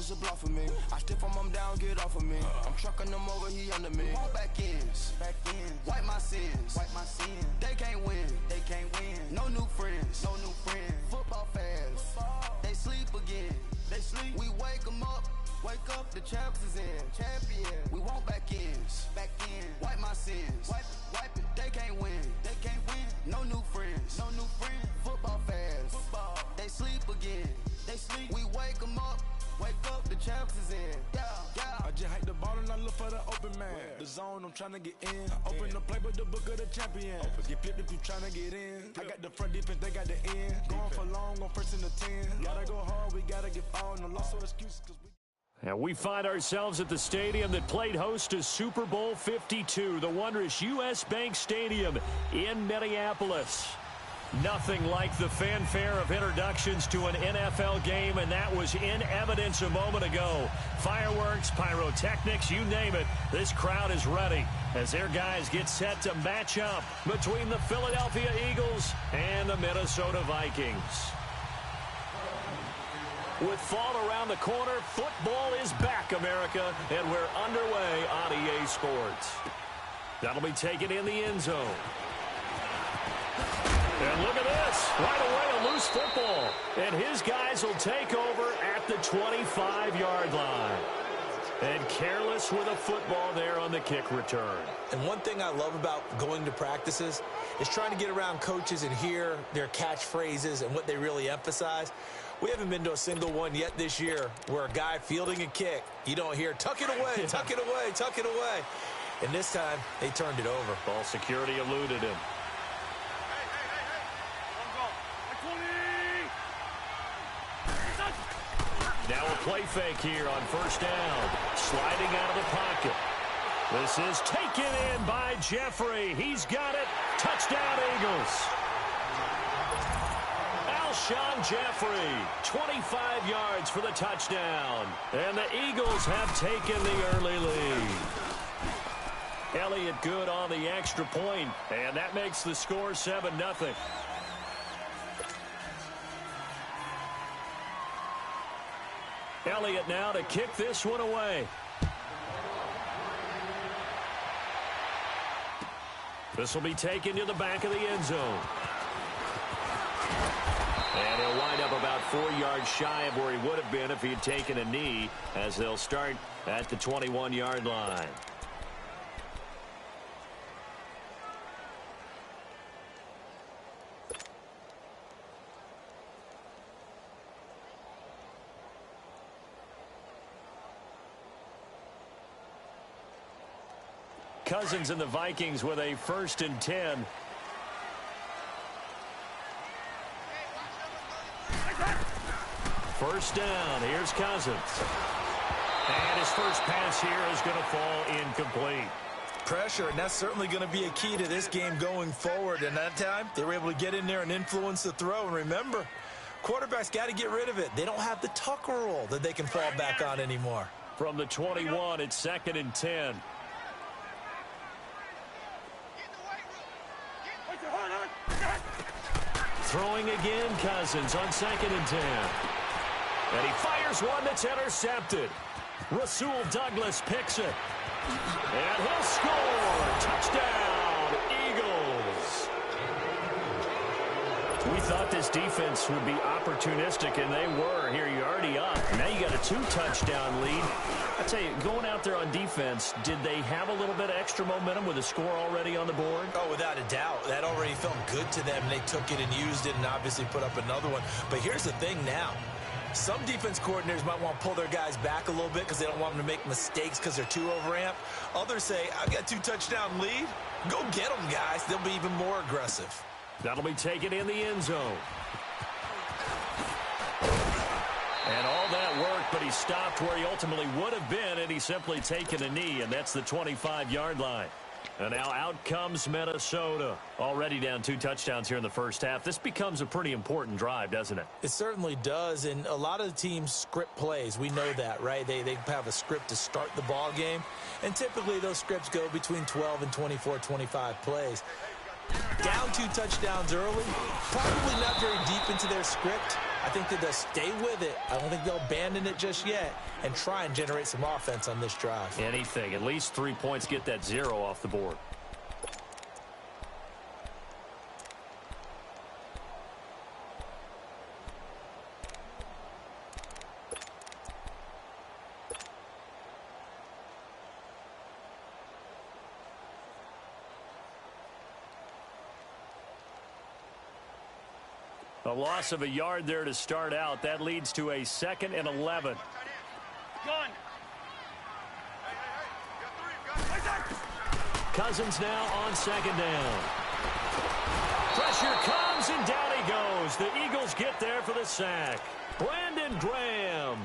just a bluff for me. I stiff him down, get off of me. I'm trucking them over, he under me. Want back ends, wipe my sins, They can't win, No new friends, Football fans, they sleep again. We wake them up, the champs is in. Champion, we want back ends, wipe my sins, wipe it. They can't win, No new friends, Football fans, they sleep again. We wake them up, the champs is in. I just hike the ball and I look for the open man. The zone, I'm trying to get in. Open the play with the book of the champion. Get flipped if you trying to get in. I got the front defense, they got the end. Going for long on 1st and 10. Gotta go hard, we gotta get all. No loss or excuse, cause we... And we find ourselves at the stadium that played host to Super Bowl 52, the wondrous U.S. Bank Stadium in Minneapolis. Nothing like the fanfare of introductions to an NFL game, and that was in evidence a moment ago. Fireworks, pyrotechnics, you name it, this crowd is ready as their guys get set to match up between the Philadelphia Eagles and the Minnesota Vikings. With fall around the corner, football is back, America, and we're underway on EA Sports. That'll be taken in the end zone. And look at this. Right away, a loose football. And his guys will take over at the 25-yard line. And careless with a football there on the kick return. And one thing I love about going to practices is trying to get around coaches and hear their catchphrases and what they really emphasize. We haven't been to a single one yet this year where a guy fielding a kick, you don't hear, tuck it away, tuck it away, tuck it away. And this time, they turned it over. Ball security eluded him. Now a play fake here on first down. Sliding out of the pocket. This is taken in by Jeffrey. He's got it. Touchdown, Eagles. Alshon Jeffrey, 25 yards for the touchdown. And the Eagles have taken the early lead. Elliott good on the extra point, and that makes the score 7-0. Elliott now to kick this one away. This will be taken to the back of the end zone. And he'll wind up about 4 yards shy of where he would have been if he had taken a knee, as they'll start at the 21-yard line. Cousins and the Vikings with a 1st and 10. First down. Here's Cousins. And his first pass here is going to fall incomplete. Pressure, and that's certainly going to be a key to this game going forward. And that time, they were able to get in there and influence the throw. And remember, quarterbacks got to get rid of it. They don't have the Tucker rule that they can fall back on anymore. From the 21, it's 2nd and 10. Throwing again, Cousins on 2nd and 10. And he fires one that's intercepted. Rasul Douglas picks it. And he'll score. Touchdown, Eagles. We thought this defense would be opportunistic, and they were. Here, you're already up. Now you got a 2-touchdown lead. I tell you, going out there on defense, did they have a little bit of extra momentum with a score already on the board? Oh, without a doubt. That already felt good to them. They took it and used it and obviously put up another one. But here's the thing now. Some defense coordinators might want to pull their guys back a little bit because they don't want them to make mistakes because they're too overamped. Others say, I've got 2-touchdown lead. Go get them, guys. They'll be even more aggressive. That'll be taken in the end zone. And all that worked, but he stopped where he ultimately would have been, and he's simply taken a knee, and that's the 25-yard line. And now out comes Minnesota. Already down 2 touchdowns here in the first half. This becomes a pretty important drive, doesn't it? It certainly does, and a lot of the teams script plays. We know that, right? They have a script to start the ball game, and typically those scripts go between 12 and 24, 25 plays. Down 2 touchdowns early, probably not very deep into their script. I think that they'll stay with it. I don't think they'll abandon it just yet and try and generate some offense on this drive. Anything. At least 3 points, get that 0 off the board. A loss of a yard there to start out. That leads to a 2nd and 11. Cousins now on 2nd down. Pressure comes, and down he goes. The Eagles get there for the sack. Brandon Graham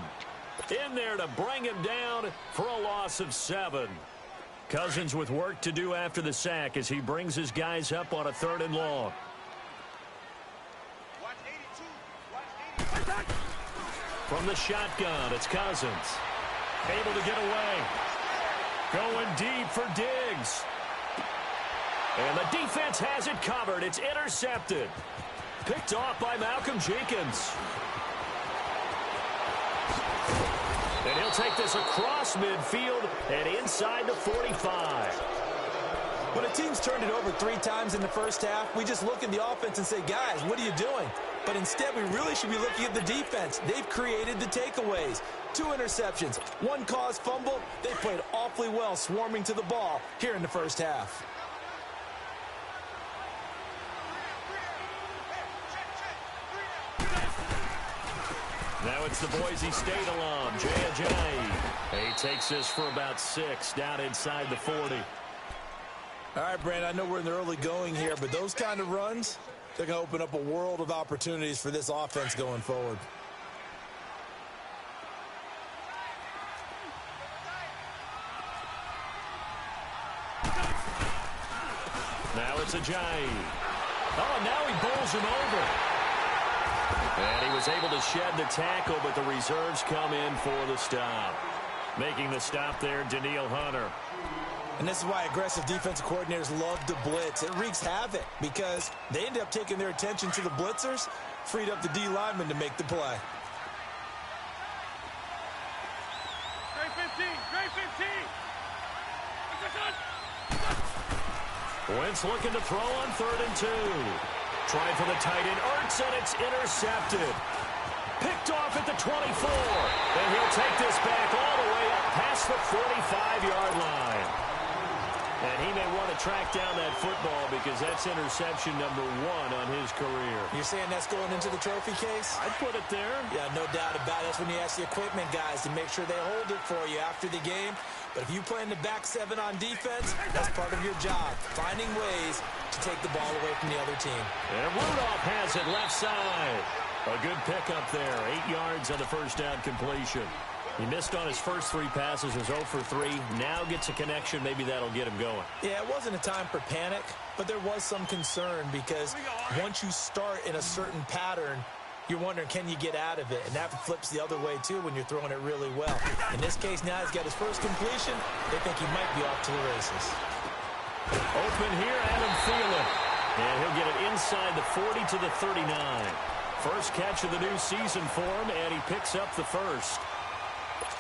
in there to bring him down for a loss of 7. Cousins with work to do after the sack as he brings his guys up on a 3rd and long. From the shotgun, it's Cousins. Able to get away. Going deep for Diggs. And the defense has it covered. It's intercepted. Picked off by Malcolm Jenkins. And he'll take this across midfield and inside the 45. When a team's turned it over 3 times in the first half, we just look at the offense and say, guys, what are you doing? But instead, we really should be looking at the defense. They've created the takeaways. 2 interceptions, 1 caused fumble. They played awfully well swarming to the ball here in the first half. Now it's the Boise State alum, Jay Ajayi. He takes this for about 6 down inside the 40. All right, Brandon, I know we're in the early going here, but those kind of runs, they're going to open up a world of opportunities for this offense going forward. Now it's Ajayi. Oh, now he bowls him over. And he was able to shed the tackle, but the reserves come in for the stop. Making the stop there, Daniil Hunter. And this is why aggressive defensive coordinators love to blitz. It wreaks havoc because they end up taking their attention to the blitzers, freed up the D lineman to make the play. Great 15, great 15. Wentz looking to throw on 3rd and 2. Trying for the tight end, Ertz, and it's intercepted. Picked off at the 24. And he'll take this back all the way up past the 45-yard line. And he may want to track down that football because that's interception number 1 on his career. You're saying that's going into the trophy case? I'd put it there. Yeah, no doubt about it. That's when you ask the equipment guys to make sure they hold it for you after the game. But if you play in the back 7 on defense, that's part of your job, finding ways to take the ball away from the other team. And Rudolph has it left side. A good pickup there. 8 yards on the first down completion. He missed on his first 3 passes, was 0 for 3. Now gets a connection. Maybe that'll get him going. Yeah, it wasn't a time for panic, but there was some concern because once you start in a certain pattern, you're wondering, can you get out of it? And that flips the other way, too, when you're throwing it really well. In this case, now he's got his first completion. They think he might be off to the races. Open here, Adam Thielen. And he'll get it inside the 40 to the 39. First catch of the new season for him, and he picks up the first.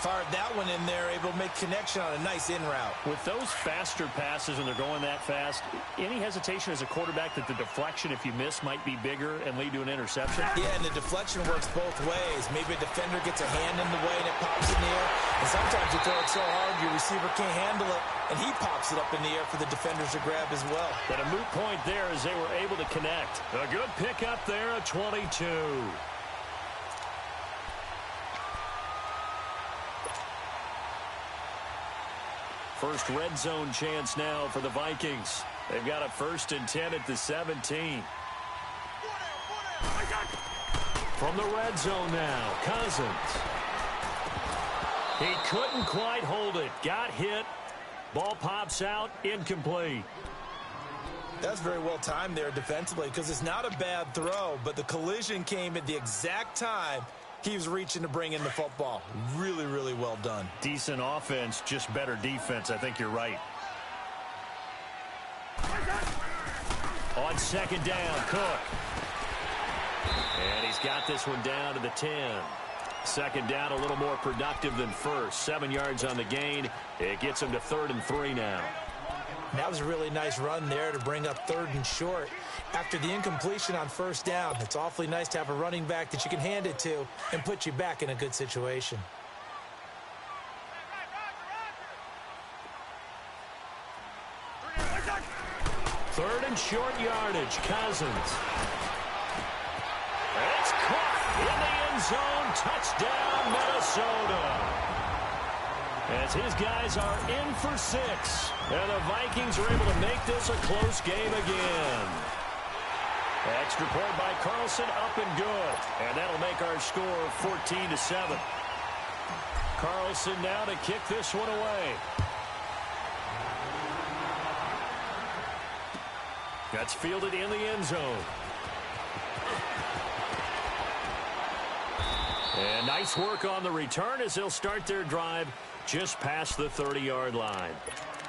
Fired that one in there, able to make connection on a nice in route. With those faster passes and they're going that fast, any hesitation as a quarterback that the deflection, if you miss, might be bigger and lead to an interception? Yeah, and the deflection works both ways. Maybe a defender gets a hand in the way and it pops in the air. And sometimes you throw it so hard your receiver can't handle it, and he pops it up in the air for the defenders to grab as well. But a moot point there as they were able to connect. A good pickup there at 22. First red zone chance now for the Vikings. They've got a 1st and 10 at the 17. From the red zone now, Cousins. He couldn't quite hold it. Got hit. Ball pops out, incomplete. That's very well timed there defensively because it's not a bad throw, but the collision came at the exact time he was reaching to bring in the football. Really, really well done. Decent offense, just better defense. I think you're right. On 2nd down, Cook. And he's got this one down to the 10. Second down, a little more productive than first. 7 yards on the gain. It gets him to 3rd and 3 now. That was a really nice run there to bring up 3rd and short. After the incompletion on 1st down, it's awfully nice to have a running back that you can hand it to and put you back in a good situation. Third and short yardage, Cousins. It's caught in the end zone. Touchdown, Minnesota. As his guys are in for 6. And the Vikings are able to make this a close game again. Extra point by Carlson, up and good. And that'll make our score 14-7. Carlson now to kick this one away. That's fielded in the end zone. And nice work on the return as they'll start their drive just past the 30-yard line.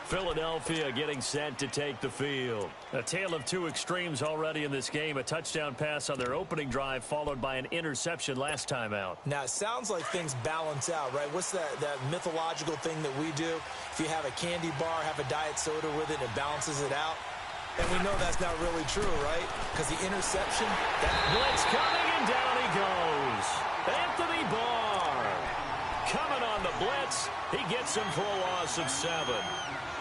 Philadelphia getting set to take the field. A tale of two extremes already in this game. A touchdown pass on their opening drive followed by an interception last time out. Now, it sounds like things balance out, right? What's that mythological thing that we do? If you have a candy bar, have a diet soda with it, it balances it out. And we know that's not really true, right? Because the interception, that blitz coming, and down he goes. Anthony Barr coming on the blitz. He gets him for a loss of 7.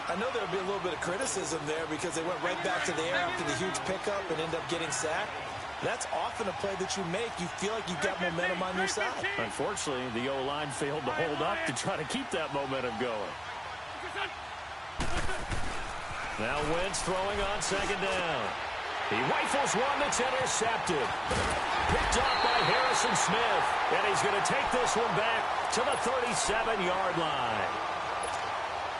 I know there'll be a little bit of criticism there because they went right back to the air after the huge pickup and end up getting sacked. That's often a play that you make. You feel like you've got momentum on your side. Unfortunately, the O-line failed to hold up to try to keep that momentum going. Now Wentz throwing on 2nd down. He rifles one that's intercepted. Picked off by Harrison Smith. And he's going to take this one back to the 37-yard line.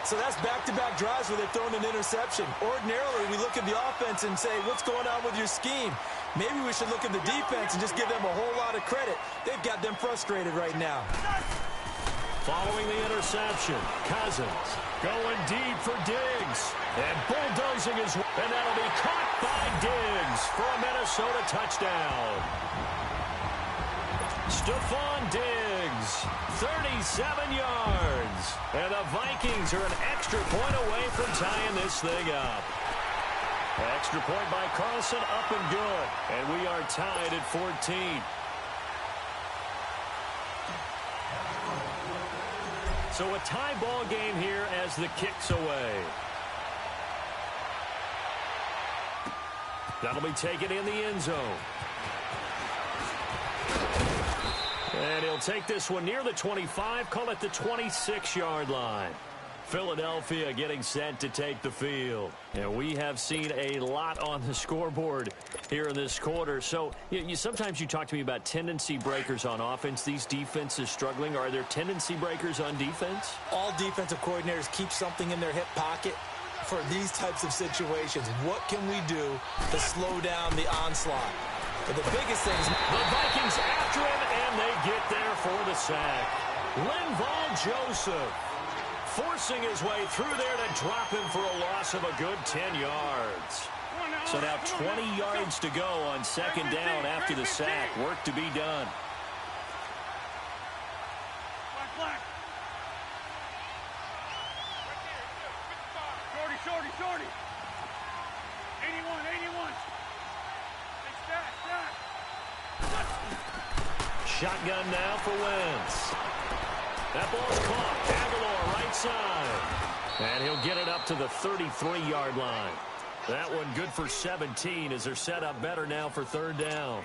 So that's back-to-back drives where they've thrown an interception. Ordinarily, we look at the offense and say, what's going on with your scheme? Maybe we should look at the defense and just give them a whole lot of credit. They've got them frustrated right now. Following the interception, Cousins going deep for Diggs. And bulldozing his way. And that'll be caught by Diggs for a Minnesota touchdown. Stephon Diggs, 37 yards. And the Vikings are an extra point away from tying this thing up. Extra point by Carlson, up and good. And we are tied at 14. So a tie ball game here as the kick's away. That'll be taken in the end zone. And he'll take this one near the 25, call it the 26-yard line. Philadelphia getting set to take the field. And we have seen a lot on the scoreboard here in this quarter. So sometimes you talk to me about tendency breakers on offense. These defenses struggling. Are there tendency breakers on defense? All defensive coordinators keep something in their hip pocket for these types of situations. What can we do to slow down the onslaught? But the biggest thing is the Vikings after him, and they get there for the sack. Linval Joseph forcing his way through there to drop him for a loss of a good 10 yards. So now 20 yards to go on 2nd down after the sack. Work to be done. Shorty. 81. Shotgun now for Wentz. That ball's caught. Aguilar right side. And he'll get it up to the 33-yard line. That one good for 17 as they're set up better now for 3rd down.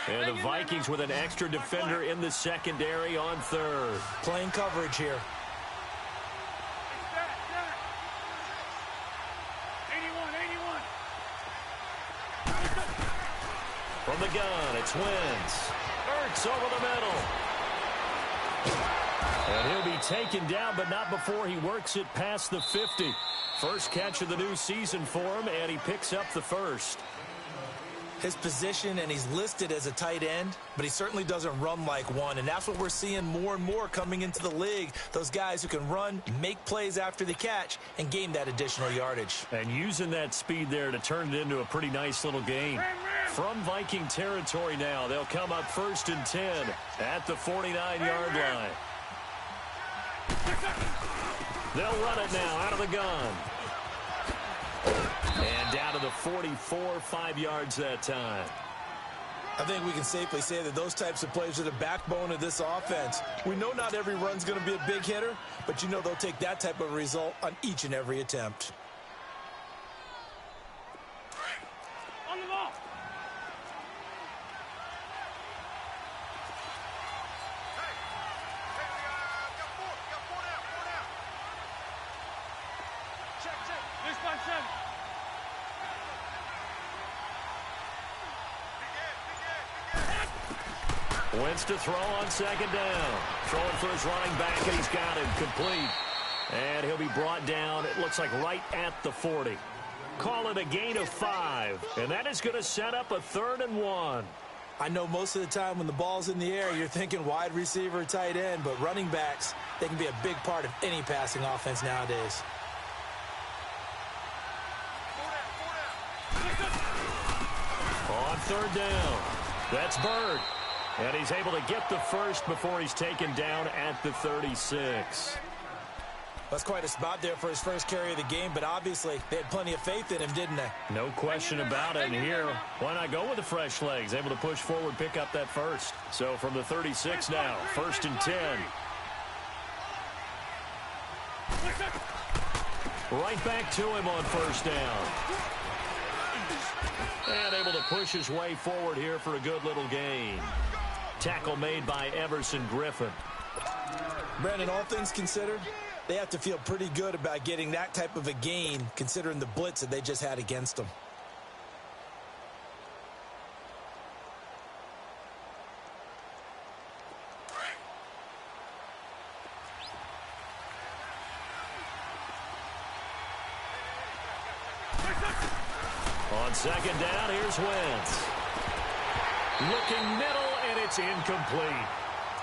And the Vikings with an extra defender in the secondary on 3rd. Playing coverage here. 81. From the gun, it's Wentz. Ertz over the middle. And he'll be taken down, but not before he works it past the 50. First catch of the new season for him, and he picks up the first. his position, and he's listed as a tight end, but he certainly doesn't run like one, and that's what we're seeing more and more coming into the league. Those guys who can run, make plays after the catch, and gain that additional yardage. And using that speed there to turn it into a pretty nice little game. From Viking territory now, they'll come up 1st and 10 at the 49-yard line. They'll run it now out of the gun. And down to the 44, 5 yards that time. I think we can safely say that those types of plays are the backbone of this offense. We know not every run's going to be a big hitter, but you know they'll take that type of result on each and every attempt. On the ball. Check. 6-5-7. Wentz to throw on 2nd down. Throwing for his running back, and he's got him complete. And he'll be brought down, it looks like, right at the 40. Call it a gain of 5, and that is going to set up a 3rd and 1. I know most of the time when the ball's in the air, you're thinking wide receiver, tight end, but running backs, they can be a big part of any passing offense nowadays. On 3rd down, that's Bird. And he's able to get the first before he's taken down at the 36. That's quite a spot there for his first carry of the game, but obviously they had plenty of faith in him, didn't they? No question about it. And here, why not go with the fresh legs? Able to push forward, pick up that first. So from the 36 now, 1st and 10. Right back to him on 1st down. And able to push his way forward here for a good little gain. Tackle made by Everson Griffin. Brandon, all things considered, they have to feel pretty good about getting that type of a gain considering the blitz that they just had against them. On 2nd down, here's Wentz. Looking middle, and it's incomplete.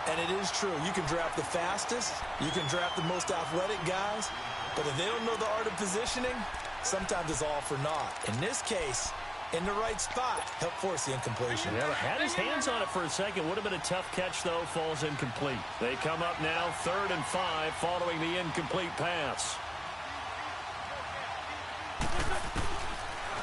And it is true. You can draft the fastest. You can draft the most athletic guys. But if they don't know the art of positioning, sometimes it's all for naught. In this case, in the right spot, helped force the incompletion. Yeah, had his hands on it for a second. Would have been a tough catch, though. Falls incomplete. They come up now 3rd and 5 following the incomplete pass.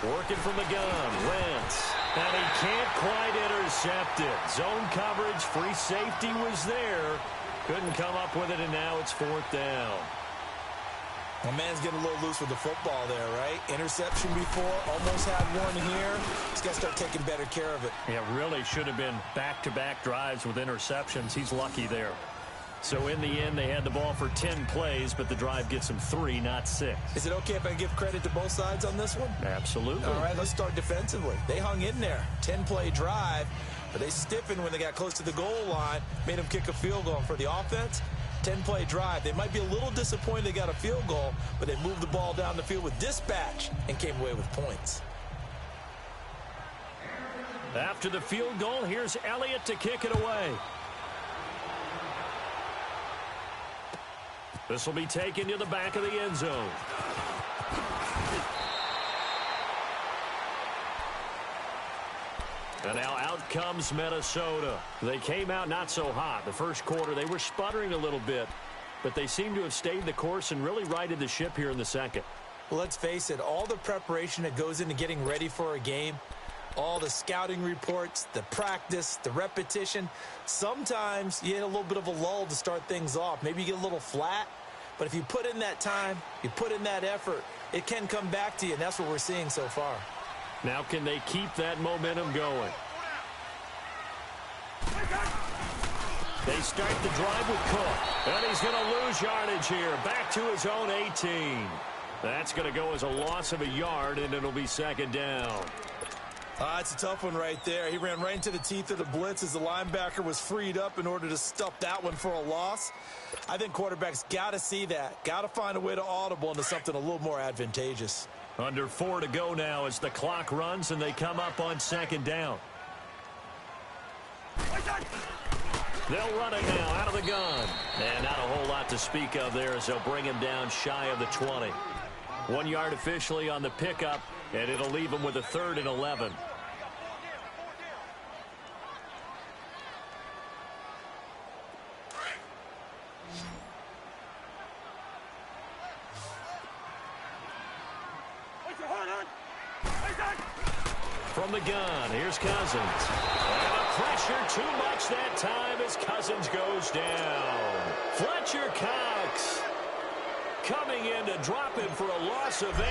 Working from the gun, Wentz. And he can't quite intercept it. Zone coverage, free safety was there. Couldn't come up with it, and now it's 4th down. My man's getting a little loose with the football there, right? Interception before, almost had one here. He's got to start taking better care of it. Yeah, really should have been back-to-back drives with interceptions. He's lucky there. So in the end, they had the ball for 10 plays, but the drive gets them 3, not 6. Is it okay if I give credit to both sides on this one? Absolutely. All right, let's start defensively. They hung in there. 10-play drive, but they stiffened when they got close to the goal line, made them kick a field goal. And for the offense, 10-play drive. They might be a little disappointed they got a field goal, but they moved the ball down the field with dispatch and came away with points. After the field goal, here's Elliott to kick it away. This will be taken to the back of the end zone. And now out comes Minnesota. They came out not so hot. The first quarter, they were sputtering a little bit, but they seem to have stayed the course and really righted the ship here in the second. Well, let's face it, all the preparation that goes into getting ready for a game, all the scouting reports, the practice, the repetition, sometimes you hit a little bit of a lull to start things off. Maybe you get a little flat, but if you put in that time, you put in that effort, it can come back to you, and that's what we're seeing so far. Now can they keep that momentum going? They start the drive with Cook, and he's going to lose yardage here, back to his own 18. That's going to go as a loss of a yard, and it'll be 2nd down. It's a tough one right there. He ran right into the teeth of the blitz as the linebacker was freed up in order to stuff that one for a loss. I think quarterbacks got to see that, got to find a way to audible into something a little more advantageous. Under 4 to go now as the clock runs and they come up on second down. They'll run it now out of the gun. And not a whole lot to speak of there as they'll bring him down shy of the 20. 1 yard officially on the pickup, and it'll leave him with a 3rd and 11. From the gun, here's Cousins. And the pressure too much that time as Cousins goes down. Fletcher Cox coming in to drop him for a loss of 8,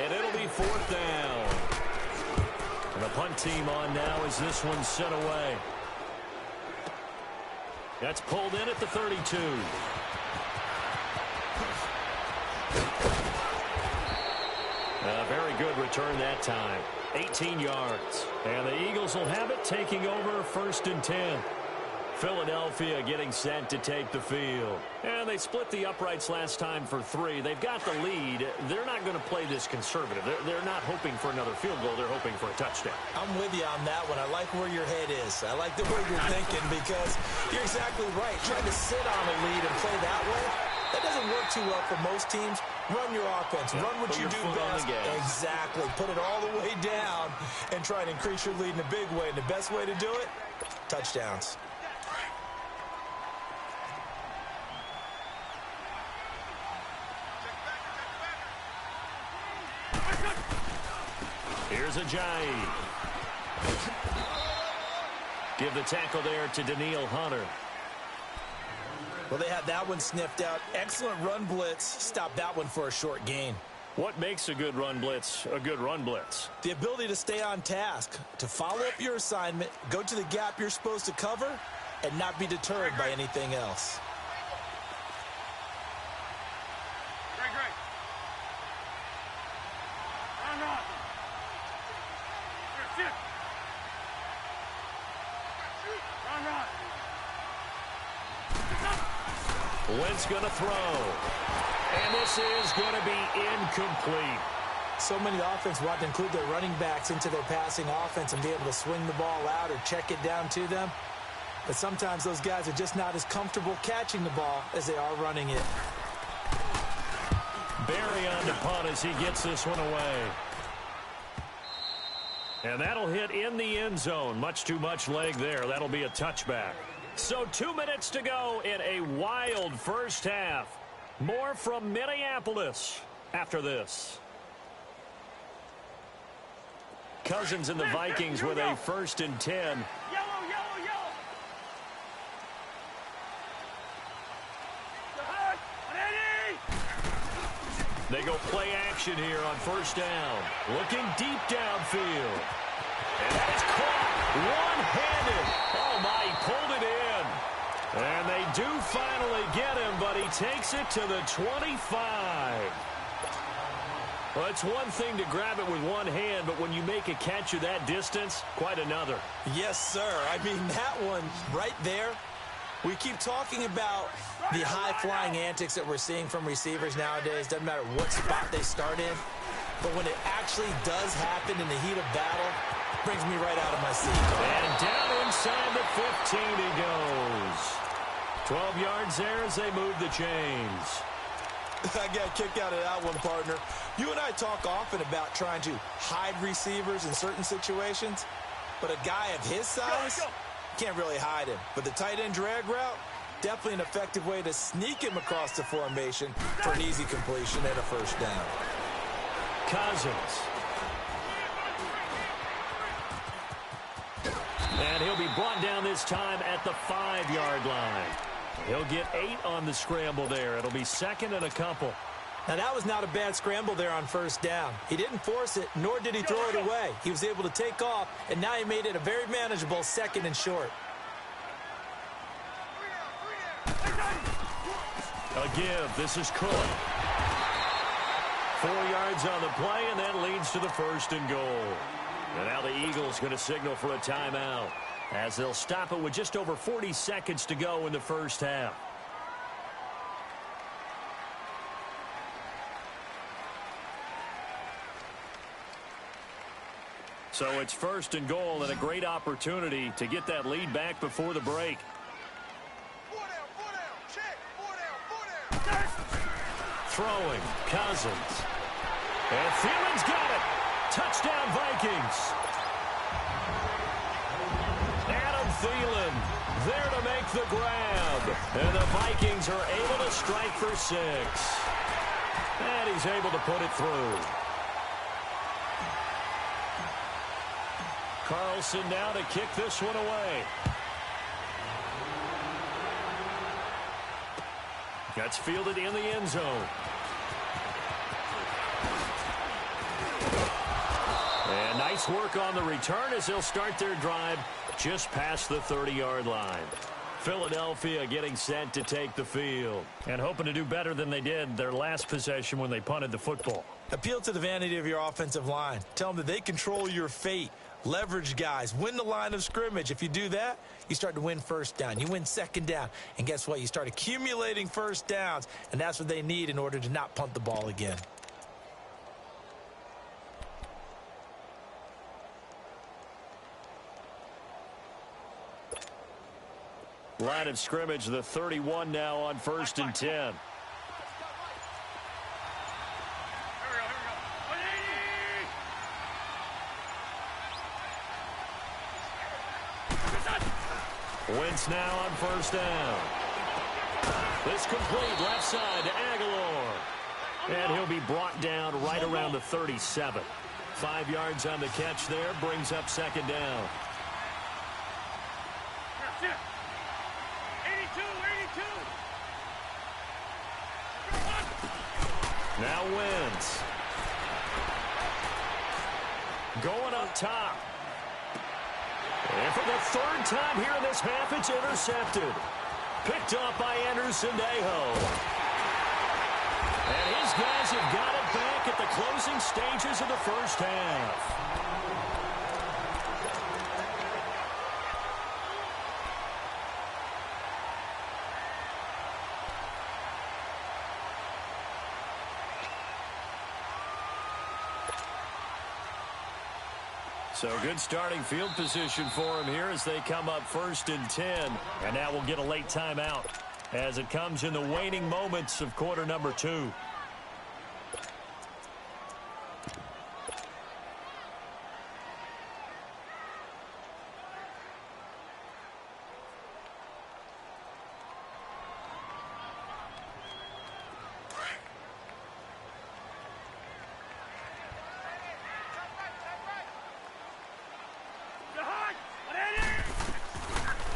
and it'll be 4th down. And the punt team on now as this one's sent away. That's pulled in at the 32. A very good return that time. 18 yards. And the Eagles will have it, taking over 1st and 10. Philadelphia getting set to take the field. And they split the uprights last time for 3. They've got the lead. They're not going to play this conservative. They're not hoping for another field goal. They're hoping for a touchdown. I'm with you on that one. I like where your head is. I like the way you're thinking because you're exactly right. Trying to sit on a lead and play that way, that doesn't work too well for most teams. Run your offense. Run what you do best. Exactly. Put it all the way down and try and increase your lead in a big way. And the best way to do it, touchdowns. Here's Ajayi. Give the tackle there to Daniil Hunter. Well, they had that one sniffed out. Excellent run blitz. Stop that one for a short gain. What makes a good run blitz a good run blitz? The ability to stay on task, to follow up your assignment, go to the gap you're supposed to cover, and not be deterred by anything else. Wentz going to throw. And this is going to be incomplete. So many offense want to include their running backs into their passing offense and be able to swing the ball out or check it down to them. But sometimes those guys are just not as comfortable catching the ball as they are running it. Barry on the punt as he gets this one away. And that'll hit in the end zone. Much too much leg there. That'll be a touchback. So 2 minutes to go in a wild first half. More from Minneapolis after this. Cousins and the Vikings with a 1st and 10. Yellow, yellow, yellow. They go play action here on 1st down. Looking deep downfield. And that is caught one-handed. Oh, my, he pulled it in. And they do finally get him, but he takes it to the 25. Well, it's one thing to grab it with one hand, but when you make a catch of that distance, quite another. Yes, sir. I mean, that one right there, we keep talking about the high-flying antics that we're seeing from receivers nowadays. Doesn't matter what spot they start in. But when it actually does happen in the heat of battle, it brings me right out of my seat. And down inside the 15 he goes. 12 yards there as they move the chains. I got a kick out of that one, partner. You and I talk often about trying to hide receivers in certain situations, but a guy of his size can't really hide him. But the tight end drag route, definitely an effective way to sneak him across the formation for an easy completion and a 1st down. Cousins. And he'll be brought down this time at the 5-yard line. He'll get 8 on the scramble there. It'll be 2nd and a couple. Now, that was not a bad scramble there on 1st down. He didn't force it, nor did he throw it away. He was able to take off, and now he made it a very manageable 2nd and short. A give. This is Cook. 4 yards on the play, and that leads to the 1st and goal. And now the Eagles going to signal for a timeout as they'll stop it with just over 40 seconds to go in the first half. So it's first and goal and a great opportunity to get that lead back before the break. Throwing, Cousins. And Thielens got it. Touchdown, Vikings. Adam Thielen there to make the grab. And the Vikings are able to strike for 6. And he's able to put it through. Carlson now to kick this one away. That's fielded in the end zone. And nice work on the return as they'll start their drive just past the 30-yard line. Philadelphia getting set to take the field and hoping to do better than they did their last possession when they punted the football. Appeal to the vanity of your offensive line. Tell them that they control your fate. Leverage guys. Win the line of scrimmage. If you do that, you start to win first down. You win second down. And guess what? You start accumulating first downs. And that's what they need in order to not punt the ball again. Line of scrimmage, the 31 now on 1st and 10. Wentz now on 1st down. This complete left side to Aguilar. And he'll be brought down right around the 37. 5 yards on the catch there, brings up 2nd down. 82. Now Wentz. Going up top. And for the 3rd time here in this half, it's intercepted. Picked up by Anderson-Dejo. And his guys have got it back at the closing stages of the first half. So good starting field position for him here as they come up 1st and 10. And now we'll get a late timeout as it comes in the waning moments of quarter number 2.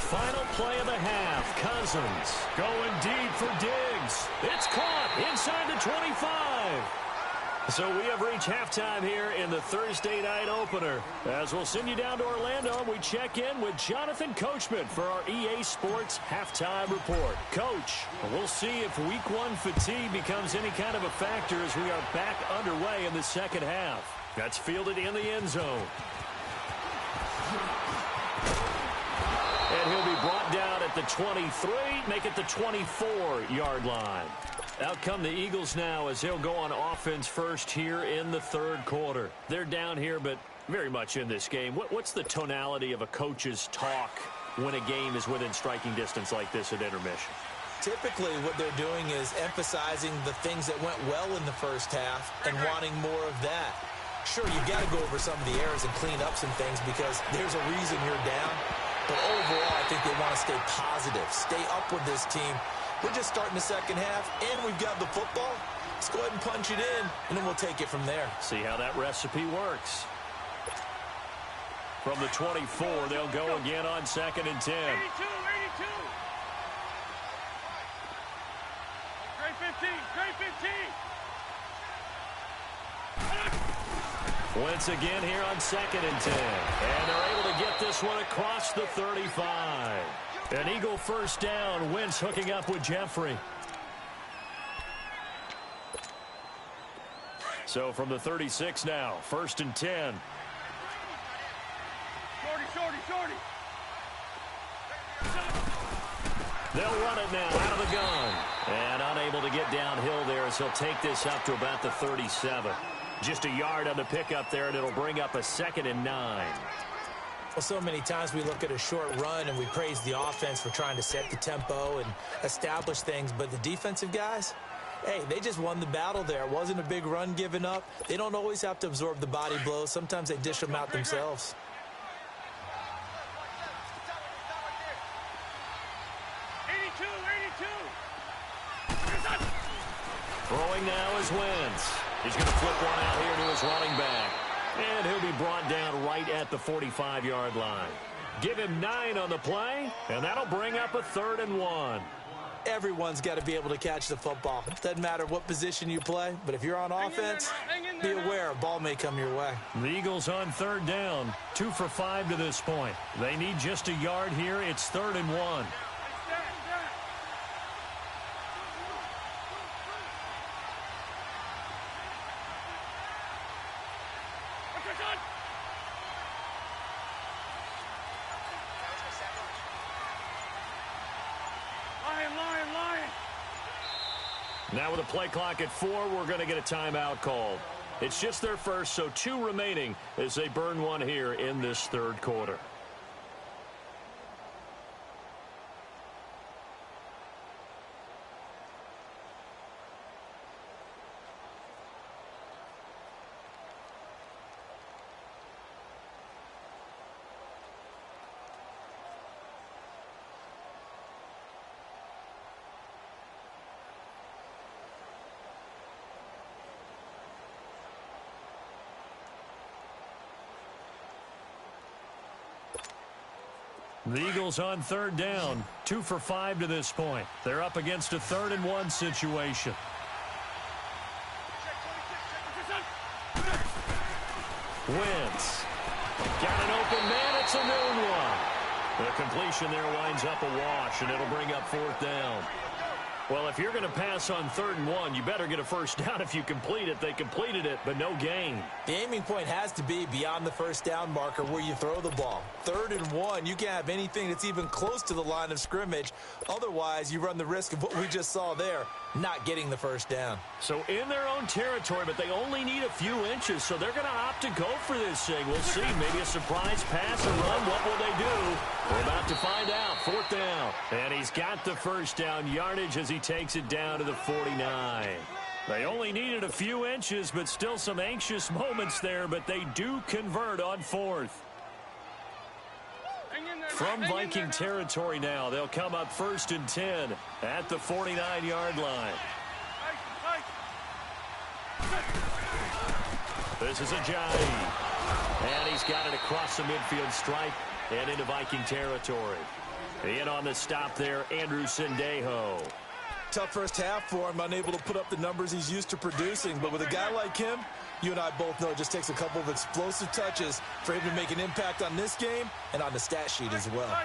Final play of the half. Cousins going deep for Diggs. It's caught inside the 25. So we have reached halftime here in the Thursday night opener. As we'll send you down to Orlando, we check in with Jonathan Coachman for our EA Sports halftime report. Coach, we'll see if week 1 fatigue becomes any kind of a factor as we are back underway in the second half. That's fielded in the end zone. And he'll be brought down at the 23, make it the 24-yard line. Out come the Eagles now as they'll go on offense first here in the 3rd quarter. They're down here, but very much in this game. What's the tonality of a coach's talk when a game is within striking distance like this at intermission? Typically, what they're doing is emphasizing the things that went well in the first half and wanting more of that. Sure, you've got to go over some of the errors and clean up some things because there's a reason you're down. But overall, I think they want to stay positive, stay up with this team. We're just starting the second half, and we've got the football. Let's go ahead and punch it in, and then we'll take it from there. See how that recipe works. From the 24, they'll go again on 2nd and 10. 82. Great 15. Wentz again here on 2nd and 10. And they're able to get this one across the 35. An Eagle first down. Wentz hooking up with Jeffrey. So from the 36 now, 1st and 10. Shorty. They'll run it now out of the gun. And unable to get downhill there as he'll take this up to about the 37. Just a yard on the pickup there, and it'll bring up a 2nd and 9. Well, so many times we look at a short run and we praise the offense for trying to set the tempo and establish things, but the defensive guys, hey, they just won the battle there. It wasn't a big run given up. They don't always have to absorb the body blows. Sometimes they dish them out themselves. Throwing now is Wentz. He's going to flip one out here to his running back. And he'll be brought down right at the 45-yard line. Give him 9 on the play, and that'll bring up a 3rd and 1. Everyone's got to be able to catch the football. It doesn't matter what position you play, but if you're on offense, be aware a ball may come your way. The Eagles on 3rd down, 2 for 5 to this point. They need just a yard here. It's 3rd and 1. Now with a play clock at 4, we're going to get a timeout called. It's just their first, so 2 remaining as they burn one here in this 3rd quarter. The Eagles on 3rd down, 2 for 5 to this point. They're up against a 3rd and 1 situation. Wentz. Got an open man. It's a noon one. The completion there winds up a wash, and it'll bring up 4th down. Well, if you're going to pass on 3rd and 1, you better get a first down if you complete it. They completed it, but no gain. The aiming point has to be beyond the first down marker where you throw the ball. 3rd and 1, you can't have anything that's even close to the line of scrimmage. Otherwise, you run the risk of what we just saw there, not getting the first down. So in their own territory, but they only need a few inches, so they're going to opt to go for this thing. We'll see. Maybe a surprise pass or run. What will they do? We're about to find out. 4th down. And he's got the first down yardage as he takes it down to the 49. They only needed a few inches, but still some anxious moments there, but they do convert on 4th. From Viking territory now, they'll come up 1st and 10 at the 49-yard line. This is a jive. And he's got it across the midfield stripe and into Viking territory. In on the stop there, Andrew Sendejo. Tough first half for him, unable to put up the numbers he's used to producing. But with a guy like him, you and I both know it just takes a couple of explosive touches for him to make an impact on this game and on the stat sheet as well.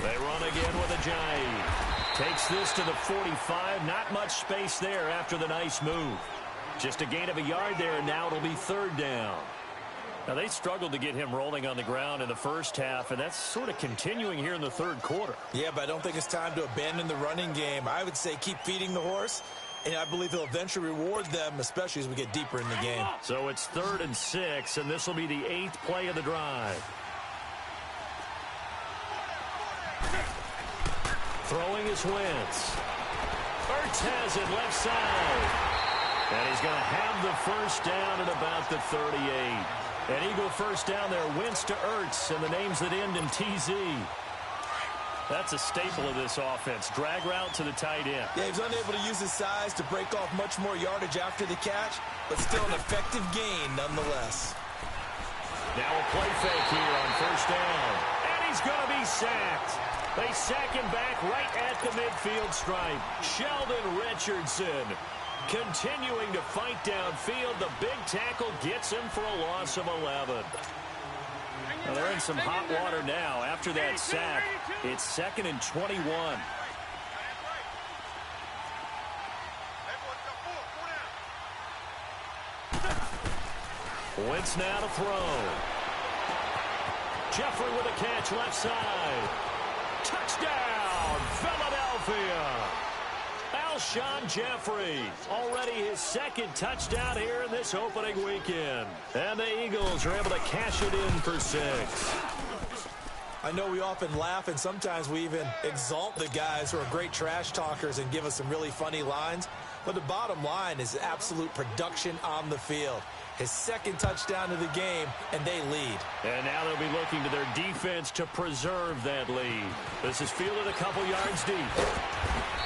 They run again with a jive. Takes this to the 45. Not much space there after the nice move. Just a gain of a yard there, and now it'll be 3rd down. Now, they struggled to get him rolling on the ground in the first half, and that's sort of continuing here in the 3rd quarter. Yeah, but I don't think it's time to abandon the running game. I would say keep feeding the horse, and I believe he'll eventually reward them, especially as we get deeper in the game. So it's 3rd and 6, and this will be the 8th play of the drive. Throwing is Wentz. Ertz has it left side. And he's going to have the first down at about the 38. An Eagle first down there, Wentz to Ertz, and the names that end in TZ. That's a staple of this offense. Drag route to the tight end. Yeah, he's unable to use his size to break off much more yardage after the catch, but still an effective gain nonetheless. Now a play fake here on first down. And he's going to be sacked. They sack him back right at the midfield stripe. Sheldon Richardson continuing to fight downfield. The big tackle gets him for a loss of 11. Well, they're in some hot water now. After that sack, it's 2nd and 21. Wentz now to throw. Jeffrey with a catch left side. Touchdown! touchdown, Philadelphia. Alshon Jeffrey, already his second touchdown here in this opening weekend. And the Eagles are able to cash it in for 6. I know we often laugh, and sometimes we even exalt the guys who are great trash talkers and give us some really funny lines. But the bottom line is absolute production on the field. His second touchdown of the game, and they lead. And now they'll be looking to their defense to preserve that lead. This is fielded a couple yards deep.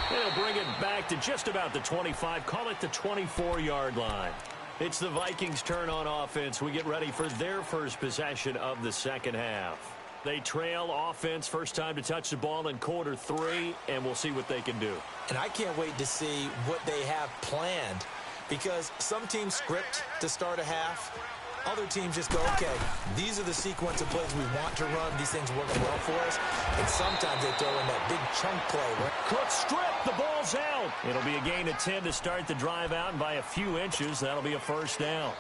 They'll bring it back to just about the 25, call it the 24-yard line. It's the Vikings' turn on offense. We get ready for their first possession of the second half. They trail offense, first time to touch the ball in quarter 3, and we'll see what they can do. And I can't wait to see what they have planned, because some teams script to start a half. Other teams just go, okay, these are the sequence of plays we want to run. These things work well for us. And sometimes they throw in that big chunk play. Cook strip. The ball's out. It'll be a gain of 10 to start the drive out, and by a few inches, that'll be a first down.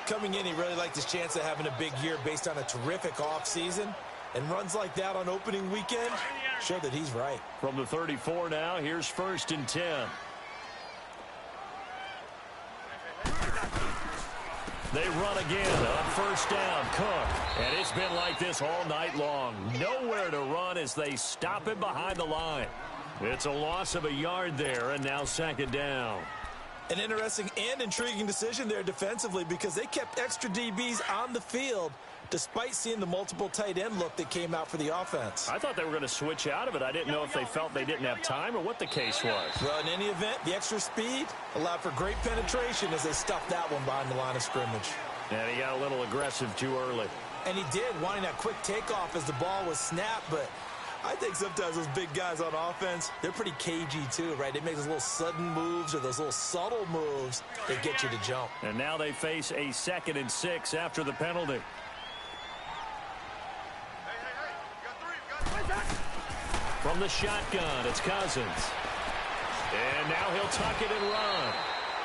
Coming in, he really liked his chance of having a big year based on a terrific offseason. And runs like that on opening weekend show that he's right. From the 34 now, here's 1st and 10. They run again on first down. Cook. And it's been like this all night long. Nowhere to run as they stop him behind the line. It's a loss of a yard there, and now 2nd down. An interesting and intriguing decision there defensively, because they kept extra DBs on the field despite seeing the multiple tight end look that came out for the offense. I thought they were going to switch out of it. I didn't know if they felt they didn't have time or what the case was. Well, in any event, the extra speed allowed for great penetration as they stuffed that one behind the line of scrimmage. And he got a little aggressive too early. And he did, wanting that quick takeoff as the ball was snapped, but I think sometimes those big guys on offense, they're pretty cagey too, right? They make those little sudden moves or those little subtle moves that get you to jump. And now they face a 2nd and 6 after the penalty. From the shotgun, it's Cousins. And now he'll tuck it and run.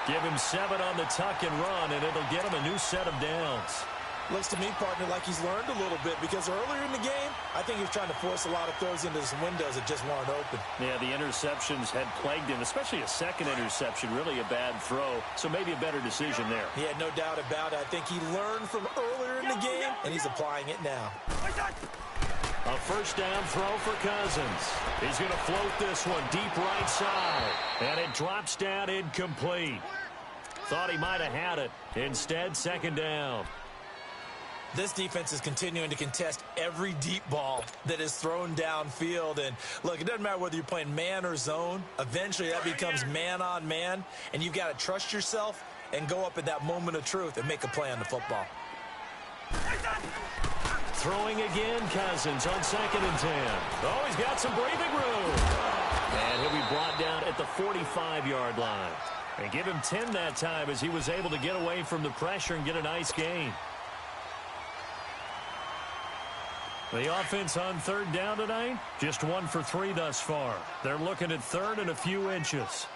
Give him 7 on the tuck and run, and it'll get him a new set of downs. Looks to me, partner, like he's learned a little bit, because earlier in the game, I think he was trying to force a lot of throws into some windows that just weren't open. Yeah, the interceptions had plagued him, especially a second interception, really a bad throw. So maybe a better decision there. Yeah, no doubt about it. I think he learned from earlier in the game, and he's applying it now. A first down throw for Cousins. He's going to float this one deep right side. And it drops down incomplete. Thought he might have had it. Instead, 2nd down. This defense is continuing to contest every deep ball that is thrown downfield. And look, it doesn't matter whether you're playing man or zone. Eventually, that becomes man on man. And you've got to trust yourself and go up at that moment of truth and make a play on the football. Throwing again, Cousins on 2nd and 10. Oh, he's got some breathing room. And he'll be brought down at the 45-yard line. And give him 10 that time as he was able to get away from the pressure and get a nice gain. The offense on 3rd down tonight, just 1 for 3 thus far. They're looking at 3rd and a few inches.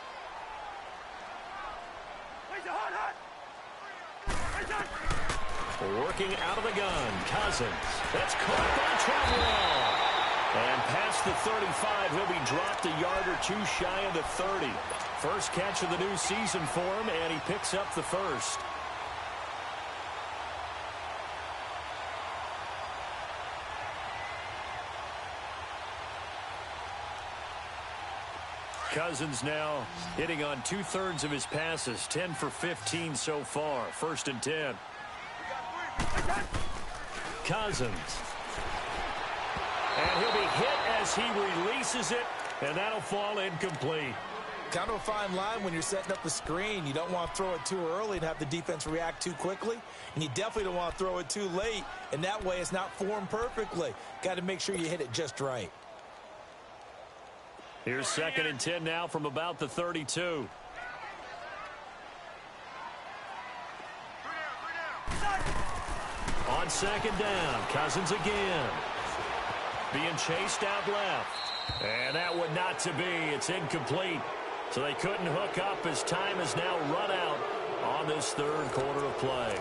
Working out of the gun, Cousins. That's caught by Treadwell. And past the 35, he'll be dropped a yard or 2 shy of the 30. First catch of the new season for him, and he picks up the first. Cousins now hitting on 2/3 of his passes, 10 for 15 so far. 1st and 10. Cousins. And he'll be hit as he releases it, and that'll fall incomplete. Kind of a fine line when you're setting up the screen. You don't want to throw it too early and have the defense react too quickly. And you definitely don't want to throw it too late, and that way it's not formed perfectly. Got to make sure you hit it just right. Here's 2nd and 10 now from about the 32. On 2nd down, Cousins again. Being chased out left. And that one not to be. It's incomplete. So they couldn't hook up as time has now run out on this 3rd quarter of play.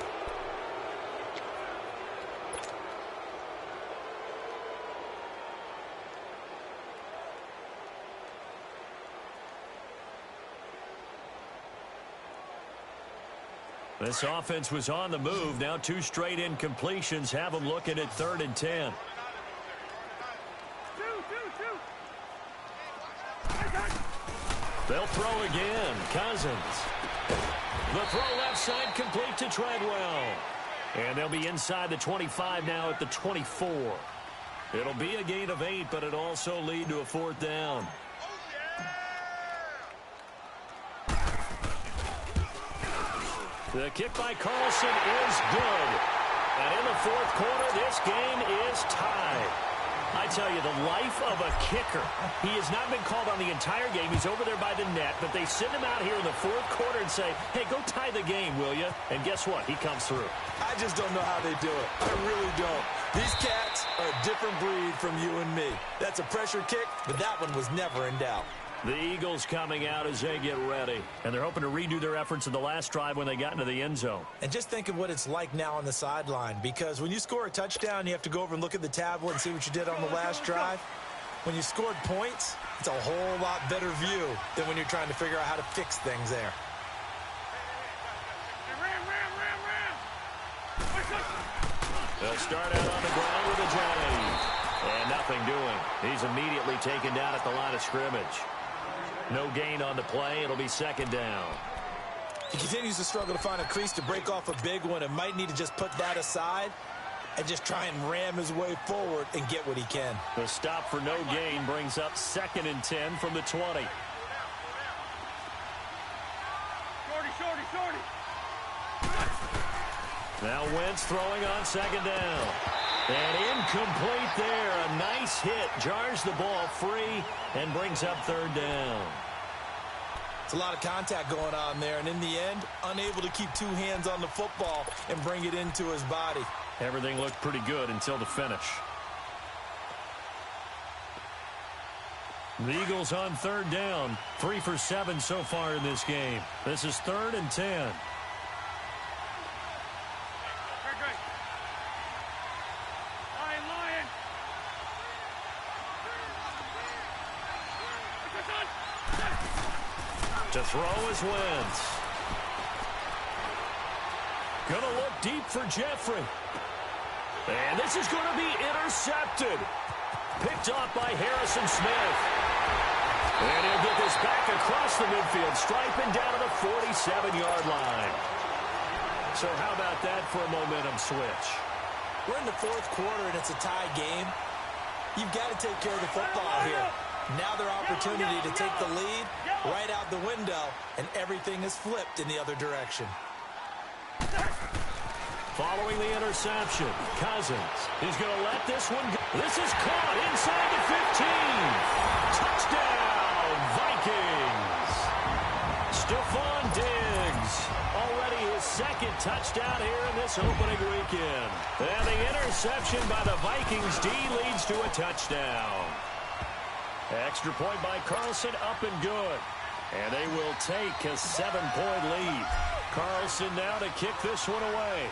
This offense was on the move. Now 2 straight incompletions have them looking at 3rd and 10. They'll throw again. Cousins. The throw left side complete to Treadwell. And they'll be inside the 25 now at the 24. It'll be a gain of 8, but it'll also lead to a 4th down. The kick by Carlson is good. And in the 4th quarter, this game is tied. I tell you, the life of a kicker. He has not been called on the entire game. He's over there by the net, but they send him out here in the 4th quarter and say, hey, go tie the game, will you? And guess what? He comes through. I just don't know how they do it. I really don't. These cats are a different breed from you and me. That's a pressure kick, but that one was never in doubt. The Eagles coming out as they get ready. And they're hoping to redo their efforts in the last drive when they got into the end zone. And just think of what it's like now on the sideline, because when you score a touchdown, you have to go over and look at the tablet and see what you did on the last drive. When you scored points, it's a whole lot better view than when you're trying to figure out how to fix things there. They'll start out on the ground with a Johnny. And nothing doing. He's immediately taken down at the line of scrimmage. No gain on the play. It'll be 2nd down. He continues to struggle to find a crease to break off a big one and might need to just put that aside and just try and ram his way forward and get what he can. The stop for no gain brings up 2nd and 10 from the 20. Shorty. Now Wentz throwing on 2nd down. And incomplete there. A nice hit. Jars the ball free and brings up 3rd down. It's a lot of contact going on there, and in the end, unable to keep 2 hands on the football and bring it into his body. Everything looked pretty good until the finish. The Eagles on 3rd down. 3 for 7 so far in this game. This is 3rd and 10. To throw is Wentz. Gonna look deep for Jeffrey. And this is going to be intercepted. Picked off by Harrison Smith. And he'll get this back across the midfield, striping down to the 47-yard line. So how about that for a momentum switch? We're in the 4th quarter, and it's a tie game. You've got to take care of the football here. Now their opportunity to take the lead right out the window, and everything is flipped in the other direction. Following the interception, Cousins is going to let this one go. This is caught inside the 15. Touchdown, Vikings. Stephon Diggs, already his 2nd touchdown here in this opening weekend. And the interception by the Vikings D leads to a touchdown. Extra point by Carlson, up and good. And they will take a 7-point lead. Carlson now to kick this one away.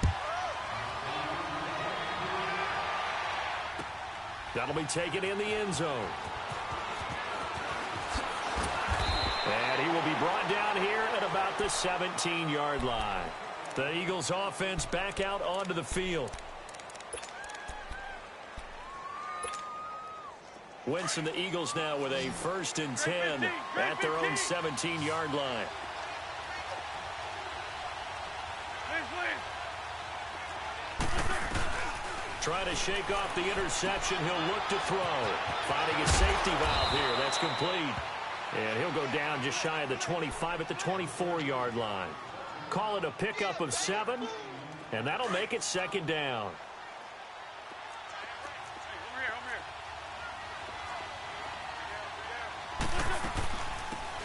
That'll be taken in the end zone. And he will be brought down here at about the 17-yard line. The Eagles offense back out onto the field. Wentz and the Eagles now with a 1st and 10 at their own 17-yard line. Trying to shake off the interception. He'll look to throw. Finding a safety valve here. That's complete. And he'll go down just shy of the 25 at the 24-yard line. Call it a pickup of 7, and that'll make it 2nd down.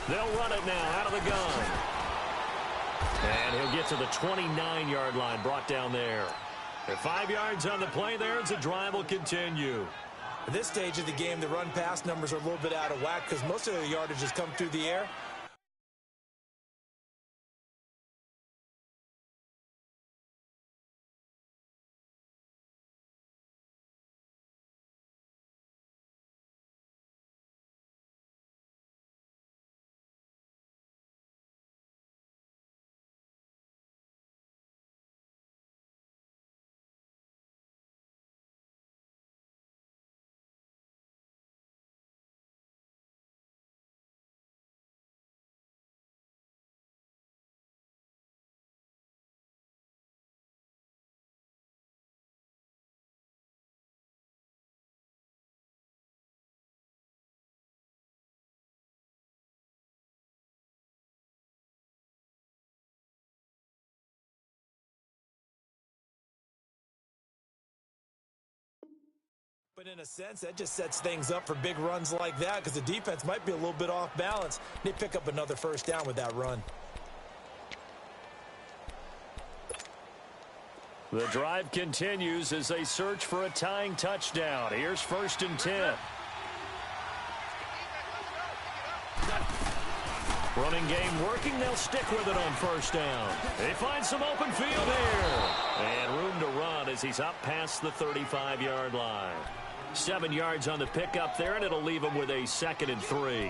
They'll run it now out of the gun. And he'll get to the 29-yard line, brought down there. At 5 yards on the play there, as the drive will continue. At this stage of the game, the run-pass numbers are a little bit out of whack because most of the yardage has come through the air. But in a sense, that just sets things up for big runs like that because the defense might be a little bit off balance. They pick up another first down with that run. The drive continues as they search for a tying touchdown. Here's 1st and 10. Running game working. They'll stick with it on 1st down. They find some open field here. And room to run as he's up past the 35-yard line. 7 yards on the pickup there, and it'll leave him with a 2nd and 3.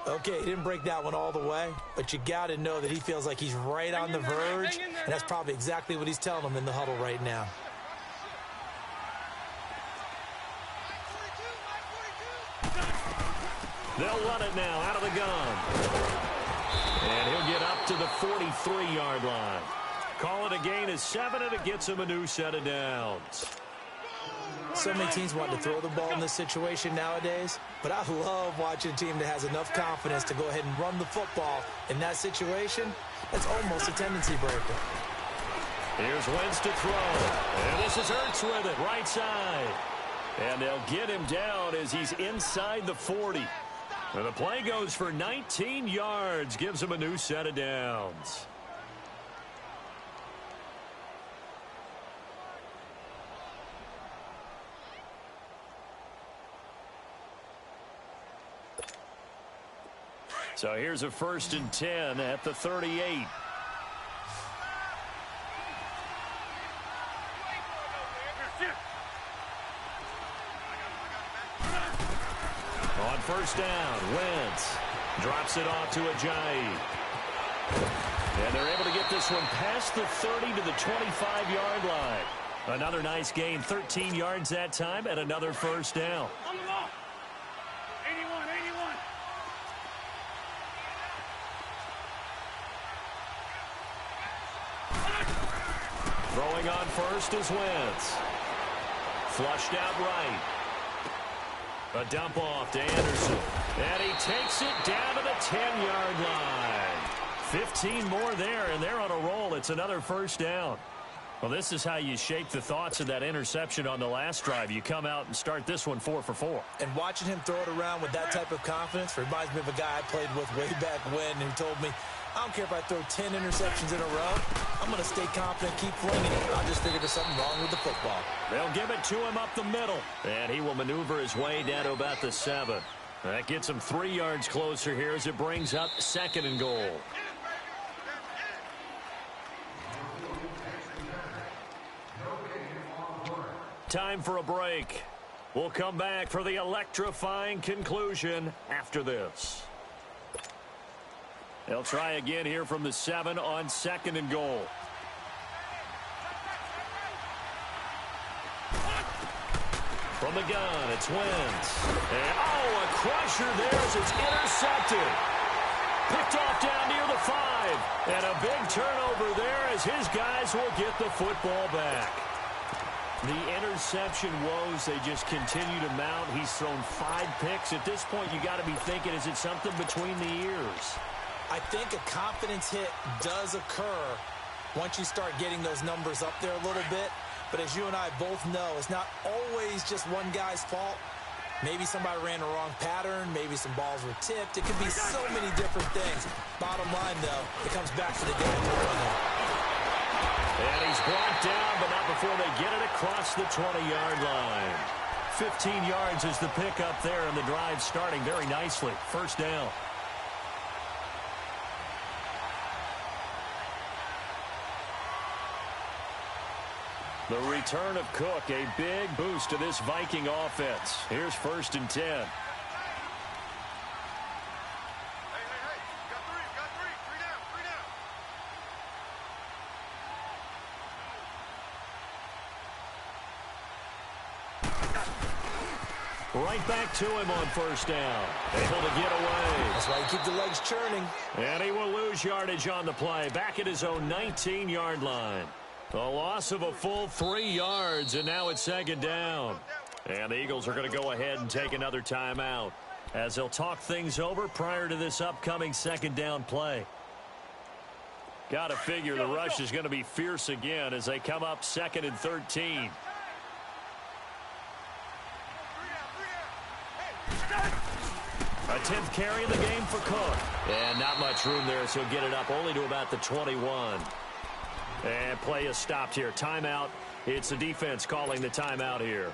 Okay, he didn't break that one all the way, but you got to know that he feels like he's right on the verge, and that's probably exactly what he's telling them in the huddle right now. They'll run it now out of the gun. And he'll get up to the 43-yard line. Call it a gain of 7, and it gets him a new set of downs. So many teams want to throw the ball in this situation nowadays, but I love watching a team that has enough confidence to go ahead and run the football. In that situation, that's almost a tendency breaker. Here's Wentz to throw. And this is Ertz with it, right side. And they'll get him down as he's inside the 40. And the play goes for 19 yards, gives him a new set of downs. So here's a 1st and 10 at the 38. On 1st down, Wentz drops it off to Ajayi. And they're able to get this one past the 30 to the 25-yard line. Another nice gain, 13 yards that time, and another 1st down. On the ball. 81, 81. Throwing on 1st is Wentz. Flushed out right. A dump off to Anderson. And he takes it down to the 10-yard line. 15 more there, and they're on a roll. It's another 1st down. Well, this is how you shape the thoughts of that interception on the last drive. You come out and start this one 4 for 4. And watching him throw it around with that type of confidence reminds me of a guy I played with way back when who told me, I don't care if I throw 10 interceptions in a row. I'm going to stay confident, keep flinging it. I just figured there's something wrong with the football. They'll give it to him up the middle. And he will maneuver his way down to about the 7. That gets him 3 yards closer here as it brings up 2nd and goal. Time for a break. We'll come back for the electrifying conclusion after this. They'll try again here from the 7 on 2nd and goal. From the gun, it's Wentz. And, a crusher there as it's intercepted. Picked off down near the 5. And a big turnover there as his guys will get the football back. The interception woes, they just continue to mount. He's thrown 5 picks. At this point, you got to be thinking, is it something between the ears? I think a confidence hit does occur once you start getting those numbers up there a little bit. But as you and I both know, it's not always just one guy's fault. Maybe somebody ran the wrong pattern. Maybe some balls were tipped. It could be so many different things. Bottom line, though, it comes back to the guy throwing it. And he's brought down, but not before they get it across the 20-yard line. 15 yards is the pickup there, and the drive starting very nicely. 1st down. The return of Cook, a big boost to this Viking offense. Here's 1st and 10. Right back to him on 1st down. Able to get away. That's why you keep the legs churning. And he will lose yardage on the play. Back at his own 19-yard line. A loss of a full 3 yards, and now it's 2nd down. And the Eagles are going to go ahead and take another timeout as they'll talk things over prior to this upcoming 2nd down play. Got to figure the rush is going to be fierce again as they come up 2nd and 13. A 10th carry in the game for Cook. And not much room there, so he'll get it up only to about the 21. And play is stopped here. Timeout. It's the defense calling the timeout here,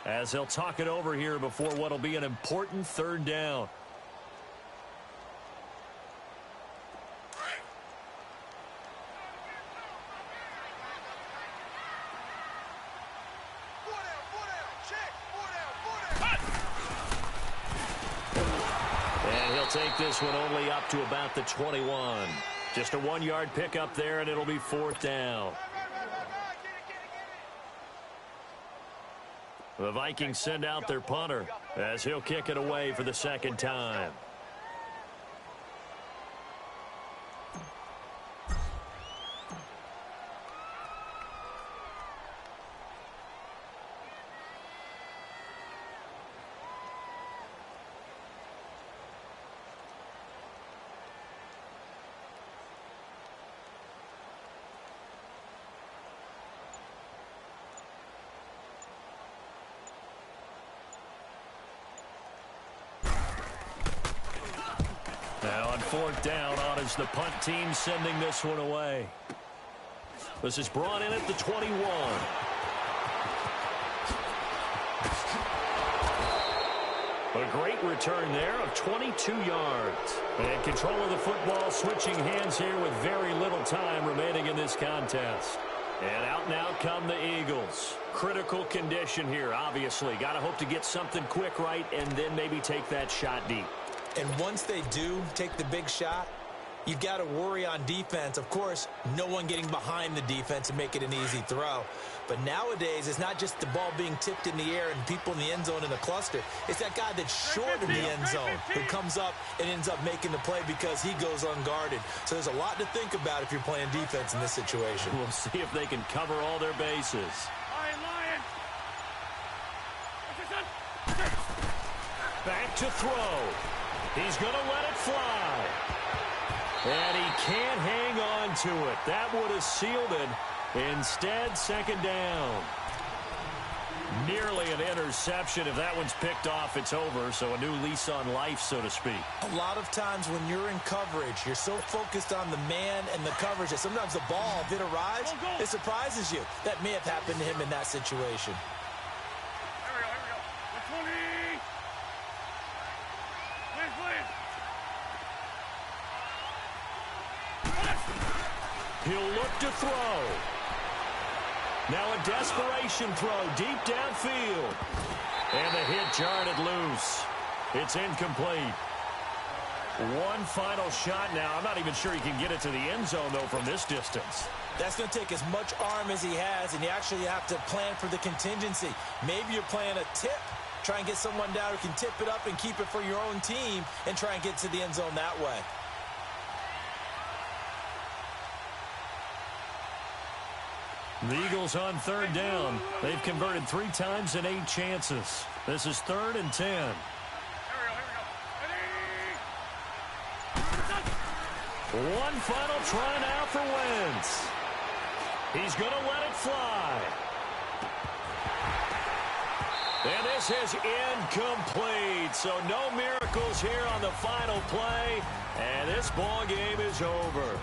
as they'll talk it over here before what will be an important 3rd down. And he'll take this one only up to about the 21. Just a 1-yard pickup there, and it'll be 4th down. The Vikings send out their punter as he'll kick it away for the 2nd time. Now on 4th down, on is the punt team sending this one away. This is brought in at the 21. A great return there of 22 yards. And control of the football, switching hands here with very little time remaining in this contest. And out come the Eagles. Critical condition here, obviously. Got to hope to get something quick right and then maybe take that shot deep. And once they do take the big shot, you've got to worry on defense. Of course, no one getting behind the defense and make it an easy throw. But nowadays, it's not just the ball being tipped in the air and people in the end zone in a cluster. It's that guy that's short in the end zone who comes up and ends up making the play because he goes unguarded. So there's a lot to think about if you're playing defense in this situation. We'll see if they can cover all their bases. Lion. Back to throw. He's going to let it fly. And he can't hang on to it. That would have sealed it. Instead, 2nd down. Nearly an interception. If that one's picked off, it's over. So a new lease on life, so to speak. A lot of times when you're in coverage, you're so focused on the man and the coverage that sometimes the ball, if it arrives, it surprises you. That may have happened to him in that situation. Here we go. The 20. He'll look to throw. Now a desperation throw deep downfield. And the hit jarred it loose. It's incomplete. One final shot now. I'm not even sure he can get it to the end zone, though, from this distance. That's going to take as much arm as he has, and you actually have to plan for the contingency. Maybe you're playing a tip. Try and get someone down who can tip it up and keep it for your own team and try and get to the end zone that way. The Eagles on 3rd down. They've converted 3 times in 8 chances. This is 3rd and 10. Here we go. One final try now for Wentz. He's going to let it fly. And this is incomplete. So no miracles here on the final play. And this ball game is over.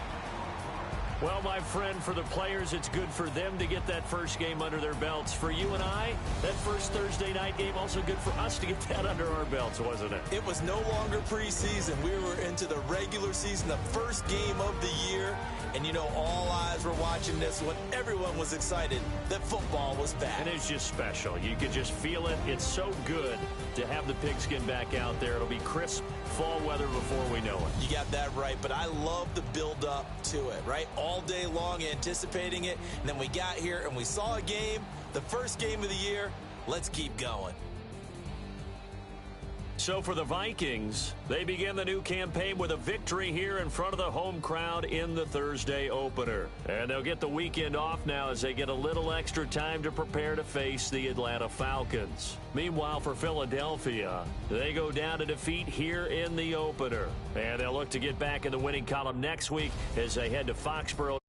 Well, my friend, for the players, it's good for them to get that first game under their belts. For you and I, that first Thursday night game, also good for us to get that under our belts, wasn't it? It was no longer preseason. We were into the regular season, the first game of the year. And, you know, all eyes were watching this one. Everyone was excited that football was back. And it's just special. You could just feel it. It's so good to have the pigskin back out there. It'll be crisp fall weather before we know it. You got that right, but I love the build-up to it, right? All day long anticipating it, and then we got here and we saw a game, the first game of the year. Let's keep going. So for the Vikings, they begin the new campaign with a victory here in front of the home crowd in the Thursday opener. And they'll get the weekend off now as they get a little extra time to prepare to face the Atlanta Falcons. Meanwhile, for Philadelphia, they go down to defeat here in the opener. And they'll look to get back in the winning column next week as they head to Foxborough.